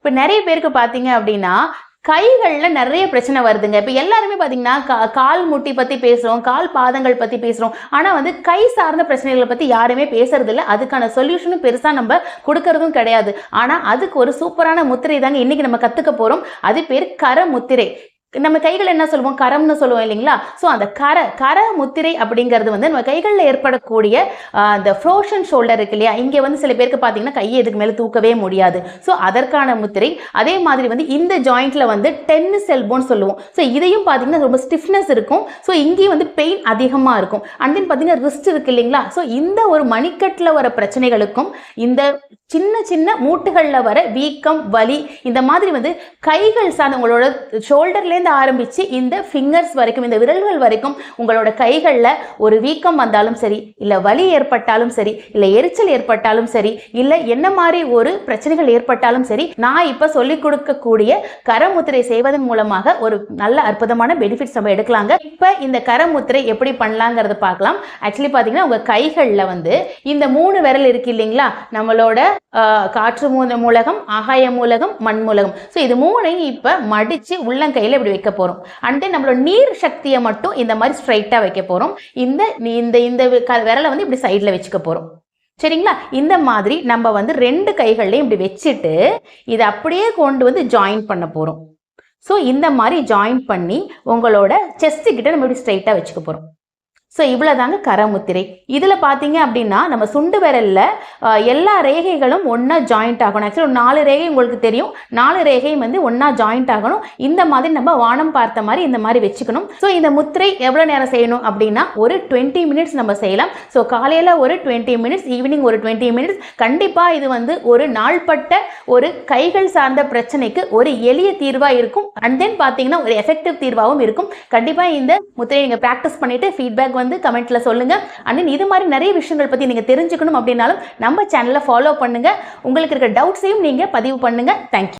இப்போ நிறைய பேருக்கு பார்த்தீங்க அப்படின்னா கைகளில் நிறைய பிரச்சனை வருதுங்க. இப்போ எல்லாருமே பார்த்தீங்கன்னா கால் முட்டி பற்றி பேசுகிறோம், கால் பாதங்கள் பற்றி பேசுகிறோம். ஆனால் வந்து கை சார்ந்த பிரச்சனைகளை பற்றி யாருமே பேசுறது இல்லை. அதுக்கான சொல்யூஷனும் பெருசாக நம்ம கொடுக்கறதும் கிடையாது. ஆனால் அதுக்கு ஒரு சூப்பரான முத்திரை தாங்க இன்னைக்கு நம்ம கற்றுக்க போகிறோம். அது பேர் கர முத்திரை. நம்ம கைகள் என்ன சொல்லுவோம், கரம்னு சொல்லுவோம் இல்லைங்களா? ஸோ அந்த கர முத்திரை அப்படிங்கிறது வந்து நம்ம கைகளில் ஏற்படக்கூடிய அந்த ஃப்ரோஷன் ஷோல்டர் இருக்கு இல்லையா, இங்கே வந்து சில பேருக்கு பார்த்தீங்கன்னா கையை இதுக்கு மேலே தூக்கவே முடியாது. ஸோ அதற்கான முத்திரை. அதே மாதிரி வந்து இந்த ஜாயிண்ட்ல வந்து டென்னிஸ் எல்போன்னு சொல்லுவோம். ஸோ இதையும் பார்த்தீங்கன்னா ரொம்ப ஸ்டிஃப்னஸ் இருக்கும். ஸோ இங்கேயும் வந்து பெயின் அதிகமாக இருக்கும். அண்ட் தென் பார்த்தீங்கன்னா ரிஸ்ட் இருக்கு இல்லைங்களா? ஸோ இந்த ஒரு மணிக்கட்டில் வர பிரச்சனைகளுக்கும் இந்த சின்ன சின்ன மூட்டுகளில் வர வீக்கம், வலி, இந்த மாதிரி வந்து கைகள் சார்ந்த உங்களோட ஷோல்டர்லேருந்து ஆரம்பிச்சு இந்த ஃபிங்கர்ஸ் வரைக்கும், இந்த விரல்கள் வரைக்கும் உங்களோட கைகளில் ஒரு வீக்கம் வந்தாலும் சரி, இல்லை வலி ஏற்பட்டாலும் சரி, இல்லை எரிச்சல் ஏற்பட்டாலும் சரி, இல்லை என்ன மாதிரி ஒரு பிரச்சனைகள் ஏற்பட்டாலும் சரி, நான் இப்போ சொல்லிக் கொடுக்கக்கூடிய கரமுத்திரை செய்வதன் மூலமாக ஒரு நல்ல அற்புதமான பெனிஃபிட்ஸ் நம்ம எடுக்கலாங்க. இப்போ இந்த கரமுத்திரை எப்படி பண்ணலாங்கிறத பார்க்கலாம். ஆக்சுவலி பார்த்தீங்கன்னா உங்கள் கைகளில் வந்து இந்த 3 விரல் இருக்கு இல்லைங்களா, நம்மளோட காற்று மூலகம், ஆகாய மூலகம், மண் மூலகம். ஸோ இது 3ஐயும் இப்போ மடித்து உள்ளங்கையில் இப்படி வைக்க போகிறோம். அண்ட் தென் நம்மளோட நீர் சக்தியை மட்டும் இந்த மாதிரி ஸ்ட்ரைட்டாக வைக்க போகிறோம். இந்த இந்த விரலை வந்து இப்படி சைடில் வச்சுக்க போகிறோம். சரிங்களா? இந்த மாதிரி நம்ம வந்து 2 கைகள்லையும் இப்படி வச்சுட்டு இதை அப்படியே கொண்டு வந்து ஜாயின் பண்ண போகிறோம். ஸோ இந்த மாதிரி ஜாயின் பண்ணி உங்களோட செஸ்ட் கிட்ட நம்ம இப்படி ஸ்ட்ரைட்டாக வச்சுக்க போகிறோம். ஸோ இவ்வளோதாங்க கரமுத்திரை. இதில் பார்த்தீங்க அப்படின்னா நம்ம சுண்டு விரலில் எல்லா ரேகைகளும் ஒன்றா ஜாயிண்ட் ஆகணும். ஆக்சுவலி 4 ரேகை உங்களுக்கு தெரியும். 4 ரேகையும் வந்து ஒன்றா ஜாயிண்ட் ஆகணும். இந்த மாதிரி நம்ம வானம் பார்த்த மாதிரி இந்த மாதிரி வச்சுக்கணும். ஸோ இந்த முத்திரை எவ்வளோ நேரம் செய்யணும் அப்படின்னா ஒரு 20 மினிட்ஸ் நம்ம செய்யலாம். ஸோ காலையில் ஒரு 20 மினிட்ஸ், ஈவினிங் ஒரு 20 மினிட்ஸ். கண்டிப்பாக இது வந்து ஒரு நாள்பட்ட ஒரு கைகள் சார்ந்த பிரச்சனைக்கு ஒரு எளிய தீர்வாக இருக்கும். அண்ட் தென் பார்த்தீங்கன்னா ஒரு எஃபெக்டிவ் தீர்வாகவும் இருக்கும். கண்டிப்பாக இந்த முத்திரையை நீங்கள் ப்ராக்டிஸ் பண்ணிவிட்டு ஃபீட்பேக் வந்து கமெண்ட்ல சொல்லுங்க. அண்ட் இது மாதிரி நிறைய விஷயங்கள் பத்தி நீங்க தெரிஞ்சுக்கணும் அப்படின்னாலும் நம்ம சேனலை ஃபாலோ பண்ணுங்க. உங்களுக்கு இருக்க டவுட்ஸையும் நீங்க பதிவு பண்ணுங்க. தேங்க்யூ.